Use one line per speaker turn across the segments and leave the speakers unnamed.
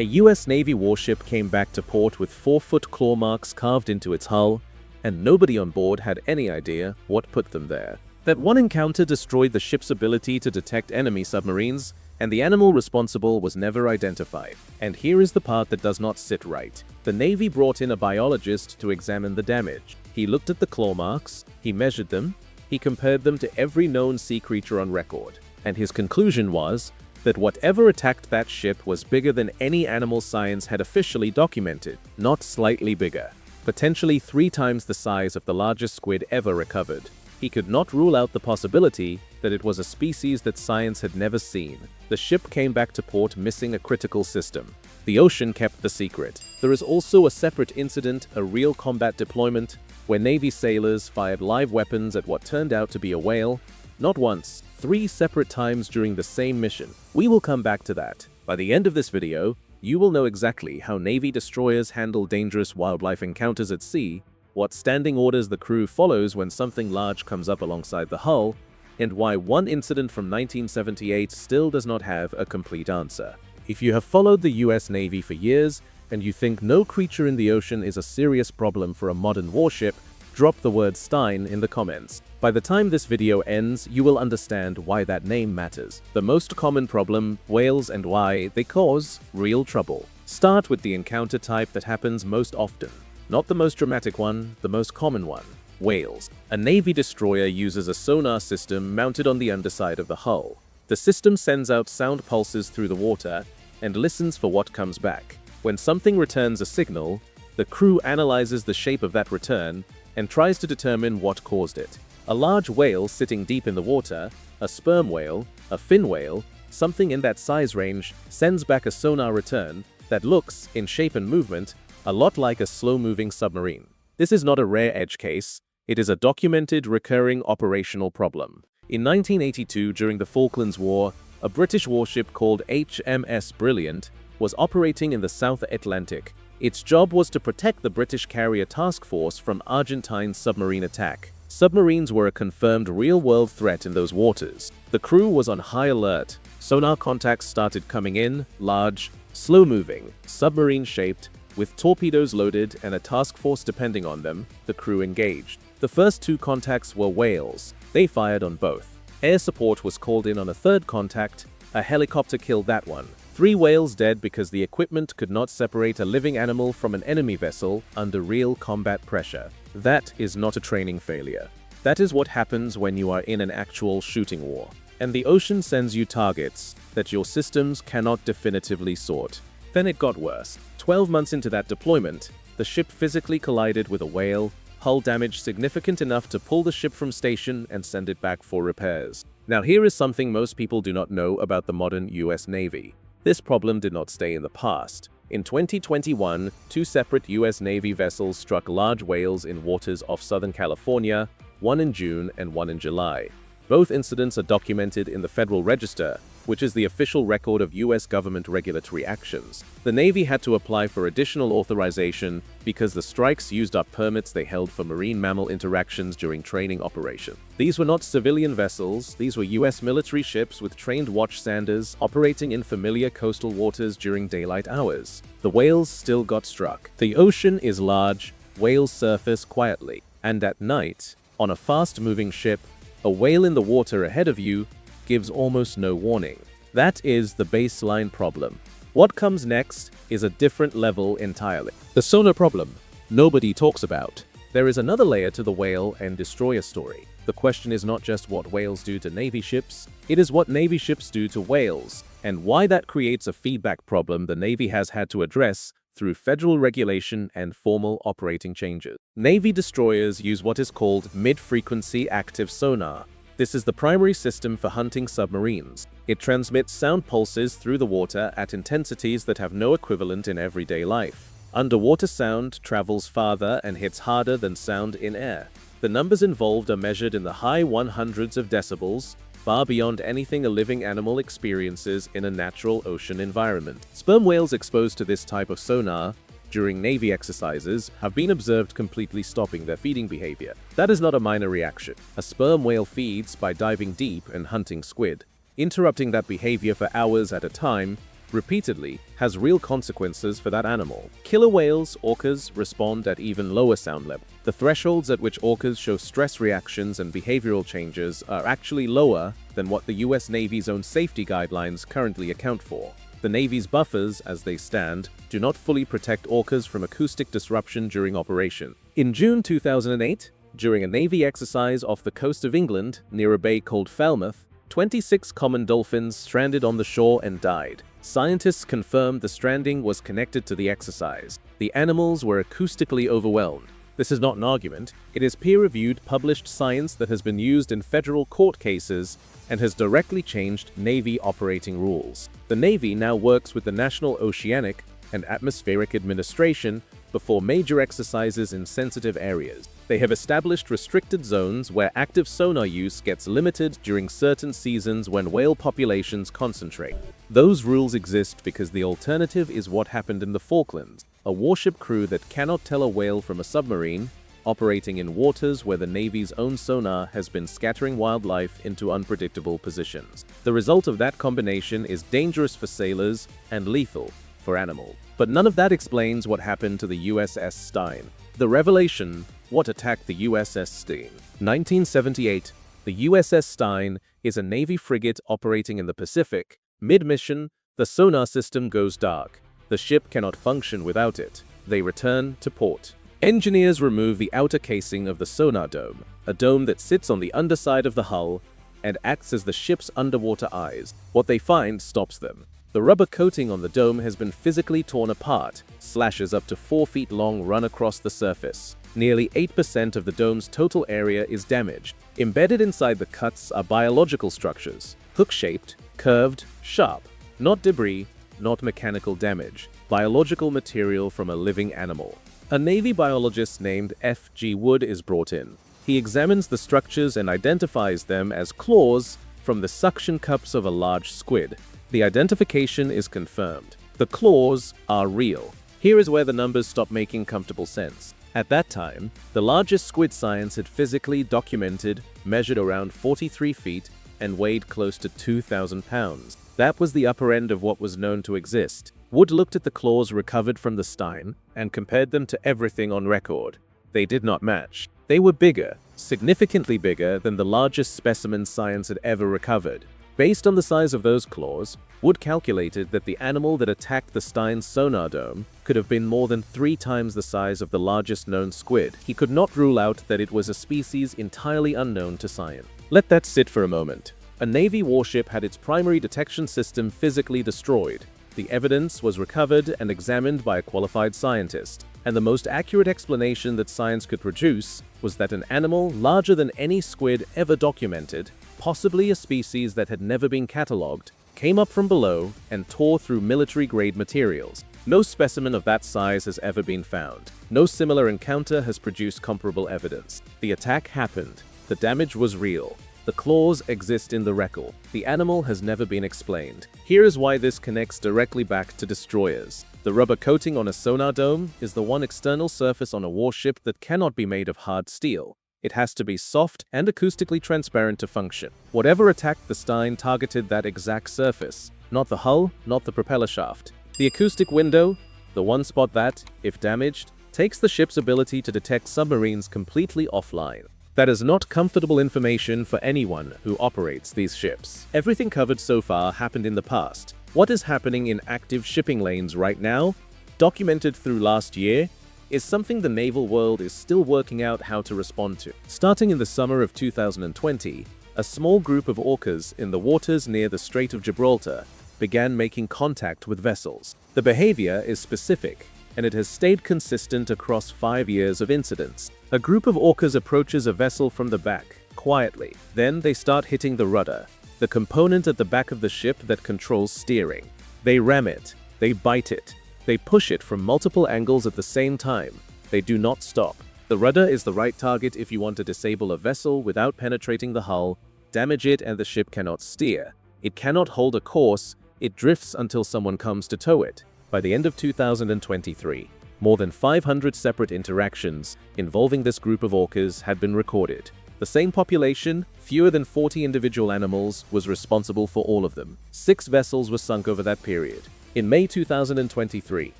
A US Navy warship came back to port with 4-foot claw marks carved into its hull, and nobody on board had any idea what put them there. That one encounter destroyed the ship's ability to detect enemy submarines, and the animal responsible was never identified. And here is the part that does not sit right. The Navy brought in a biologist to examine the damage. He looked at the claw marks, he measured them, he compared them to every known sea creature on record, and his conclusion was that whatever attacked that ship was bigger than any animal science had officially documented, not slightly bigger, potentially 3 times the size of the largest squid ever recovered. He could not rule out the possibility that it was a species that science had never seen. The ship came back to port missing a critical system. The ocean kept the secret. There is also a separate incident, a real combat deployment, where Navy sailors fired live weapons at what turned out to be a whale, not once, 3 separate times during the same mission. We will come back to that. By the end of this video, you will know exactly how Navy destroyers handle dangerous wildlife encounters at sea, what standing orders the crew follows when something large comes up alongside the hull, and why one incident from 1978 still does not have a complete answer. If you have followed the US Navy for years, and you think no creature in the ocean is a serious problem for a modern warship, drop the word Stein in the comments. By the time this video ends, you will understand why that name matters. The most common problem, whales, and why they cause real trouble. Start with the encounter type that happens most often. Not the most dramatic one, the most common one. Whales. A Navy destroyer uses a sonar system mounted on the underside of the hull. The system sends out sound pulses through the water and listens for what comes back. When something returns a signal, the crew analyzes the shape of that return and tries to determine what caused it. A large whale sitting deep in the water, a sperm whale, a fin whale, something in that size range, sends back a sonar return that looks, in shape and movement, a lot like a slow-moving submarine. This is not a rare edge case, it is a documented, recurring operational problem. In 1982, during the Falklands War, a British warship called HMS Brilliant was operating in the South Atlantic. Its job was to protect the British carrier task force from Argentine submarine attack. Submarines were a confirmed real-world threat in those waters. The crew was on high alert. Sonar contacts started coming in, large, slow-moving, submarine-shaped, with torpedoes loaded and a task force depending on them. The crew engaged. The first 2 contacts were whales. They fired on both. Air support was called in on a 3rd contact. A helicopter killed that one. 3 whales dead because the equipment could not separate a living animal from an enemy vessel under real combat pressure. That is not a training failure. That is what happens when you are in an actual shooting war, and the ocean sends you targets that your systems cannot definitively sort. Then it got worse. 12 months into that deployment, the ship physically collided with a whale, hull damage significant enough to pull the ship from station and send it back for repairs. Now here is something most people do not know about the modern US Navy. This problem did not stay in the past. In 2021, 2 separate US Navy vessels struck large whales in waters off Southern California, one in June and one in July. Both incidents are documented in the Federal Register, which is the official record of US government regulatory actions. The Navy had to apply for additional authorization because the strikes used up permits they held for marine mammal interactions during training operation. These were not civilian vessels, these were US military ships with trained watchsanders operating in familiar coastal waters during daylight hours. The whales still got struck. The ocean is large, whales surface quietly, and at night, on a fast-moving ship, a whale in the water ahead of you gives almost no warning. That is the baseline problem. What comes next is a different level entirely. The sonar problem nobody talks about. There is another layer to the whale and destroyer story. The question is not just what whales do to Navy ships, it is what Navy ships do to whales, and why that creates a feedback problem the Navy has had to address through federal regulation and formal operating changes. Navy destroyers use what is called mid-frequency active sonar. This is the primary system for hunting submarines. It transmits sound pulses through the water at intensities that have no equivalent in everyday life. Underwater sound travels farther and hits harder than sound in air. The numbers involved are measured in the high 100s of decibels, far beyond anything a living animal experiences in a natural ocean environment. Sperm whales exposed to this type of sonar during Navy exercises have been observed completely stopping their feeding behavior. That is not a minor reaction. A sperm whale feeds by diving deep and hunting squid. Interrupting that behavior for hours at a time repeatedly has real consequences for that animal. Killer whales, orcas, respond at even lower sound levels. The thresholds at which orcas show stress reactions and behavioral changes are actually lower than what the US Navy's own safety guidelines currently account for. The Navy's buffers, as they stand, do not fully protect orcas from acoustic disruption during operation. In June 2008, during a Navy exercise off the coast of England, near a bay called Falmouth, 26 common dolphins stranded on the shore and died. Scientists confirmed the stranding was connected to the exercise. The animals were acoustically overwhelmed. This is not an argument. It is peer-reviewed, published science that has been used in federal court cases and has directly changed Navy operating rules. The Navy now works with the National Oceanic and Atmospheric Administration before major exercises in sensitive areas. They have established restricted zones where active sonar use gets limited during certain seasons when whale populations concentrate. Those rules exist because the alternative is what happened in the Falklands, a warship crew that cannot tell a whale from a submarine, operating in waters where the Navy's own sonar has been scattering wildlife into unpredictable positions. The result of that combination is dangerous for sailors and lethal for animals. But none of that explains what happened to the USS Stein. The revelation: what attacked the USS Stein? 1978, the USS Stein is a Navy frigate operating in the Pacific. Mid-mission, the sonar system goes dark. The ship cannot function without it. They return to port. Engineers remove the outer casing of the sonar dome, a dome that sits on the underside of the hull and acts as the ship's underwater eyes. What they find stops them. The rubber coating on the dome has been physically torn apart. Slashes up to 4 feet long run across the surface. Nearly 8% of the dome's total area is damaged. Embedded inside the cuts are biological structures, hook-shaped, curved, sharp. Not debris, not mechanical damage. Biological material from a living animal. A Navy biologist named F.G. Wood is brought in. He examines the structures and identifies them as claws from the suction cups of a large squid. The identification is confirmed. The claws are real. Here is where the numbers stop making comfortable sense. At that time, the largest squid science had physically documented measured around 43 feet and weighed close to 2,000 pounds. That was the upper end of what was known to exist. Wood looked at the claws recovered from the Stein and compared them to everything on record. They did not match. They were bigger, significantly bigger than the largest specimen science had ever recovered. Based on the size of those claws, Wood calculated that the animal that attacked the Stein's sonar dome could have been more than 3 times the size of the largest known squid. He could not rule out that it was a species entirely unknown to science. Let that sit for a moment. A Navy warship had its primary detection system physically destroyed. The evidence was recovered and examined by a qualified scientist, and the most accurate explanation that science could produce was that an animal larger than any squid ever documented, possibly a species that had never been catalogued, came up from below and tore through military-grade materials. No specimen of that size has ever been found. No similar encounter has produced comparable evidence. The attack happened. The damage was real. The claws exist in the record. The animal has never been explained. Here is why this connects directly back to destroyers. The rubber coating on a sonar dome is the one external surface on a warship that cannot be made of hard steel. It has to be soft and acoustically transparent to function. Whatever attacked the Stein targeted that exact surface, not the hull, not the propeller shaft. The acoustic window, the one spot that, if damaged, takes the ship's ability to detect submarines completely offline. That is not comfortable information for anyone who operates these ships. Everything covered so far happened in the past. What is happening in active shipping lanes right now, documented through last year, is something the naval world is still working out how to respond to. Starting in the summer of 2020, a small group of orcas in the waters near the Strait of Gibraltar began making contact with vessels. The behavior is specific, and it has stayed consistent across 5 years of incidents. A group of orcas approaches a vessel from the back, quietly. Then they start hitting the rudder, the component at the back of the ship that controls steering. They ram it, they bite it, they push it from multiple angles at the same time. They do not stop. The rudder is the right target if you want to disable a vessel without penetrating the hull, damage it, and the ship cannot steer. It cannot hold a course, it drifts until someone comes to tow it. By the end of 2023, more than 500 separate interactions involving this group of orcas had been recorded. The same population, fewer than 40 individual animals, was responsible for all of them. 6 vessels were sunk over that period. In May 2023,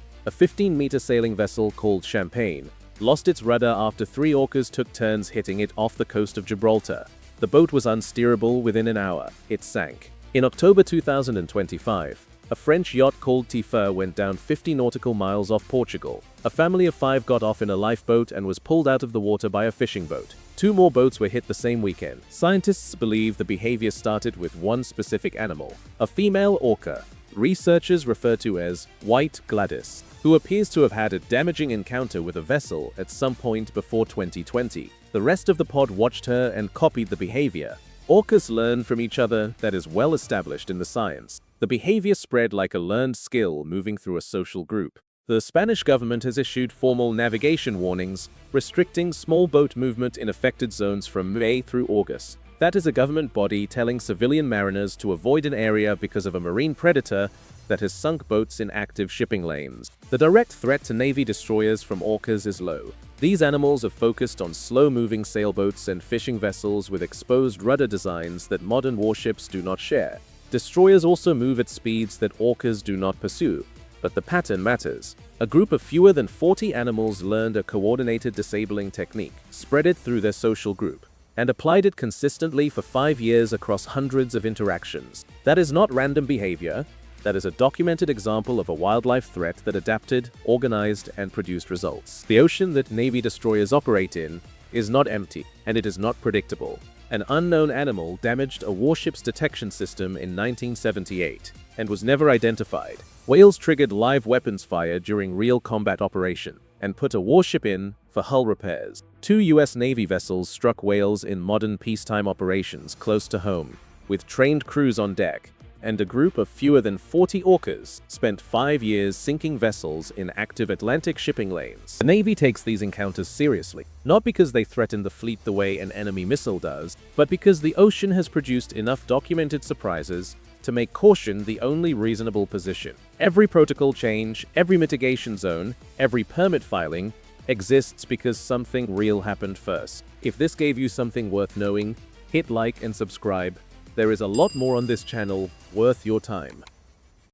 a 15-meter sailing vessel called Champagne lost its rudder after 3 orcas took turns hitting it off the coast of Gibraltar. The boat was unsteerable within an hour. It sank. In October 2025, a French yacht called Tifur went down 50 nautical miles off Portugal. A family of 5 got off in a lifeboat and was pulled out of the water by a fishing boat. 2 more boats were hit the same weekend. Scientists believe the behavior started with one specific animal, a female orca, researchers refer to as White Gladys, who appears to have had a damaging encounter with a vessel at some point before 2020. The rest of the pod watched her and copied the behavior. Orcas learn from each other. That is well established in the science. The behavior spread like a learned skill moving through a social group. The Spanish government has issued formal navigation warnings restricting small boat movement in affected zones from May through August. That is a government body telling civilian mariners to avoid an area because of a marine predator that has sunk boats in active shipping lanes. The direct threat to Navy destroyers from orcas is low. These animals are focused on slow-moving sailboats and fishing vessels with exposed rudder designs that modern warships do not share. Destroyers also move at speeds that orcas do not pursue, but the pattern matters. A group of fewer than 40 animals learned a coordinated disabling technique, spread it through their social group, and applied it consistently for 5 years across hundreds of interactions. That is not random behavior. That is a documented example of a wildlife threat that adapted, organized, and produced results. The ocean that Navy destroyers operate in is not empty, and it is not predictable. An unknown animal damaged a warship's detection system in 1978 and was never identified. Whales triggered live weapons fire during real combat operation and put a warship in for hull repairs. 2 U.S. Navy vessels struck whales in modern peacetime operations close to home, with trained crews on deck, and a group of fewer than 40 orcas spent 5 years sinking vessels in active Atlantic shipping lanes. The Navy takes these encounters seriously, not because they threaten the fleet the way an enemy missile does, but because the ocean has produced enough documented surprises to make caution the only reasonable position. Every protocol change, every mitigation zone, every permit filing exists because something real happened first. If this gave you something worth knowing, hit like and subscribe. There is a lot more on this channel worth your time.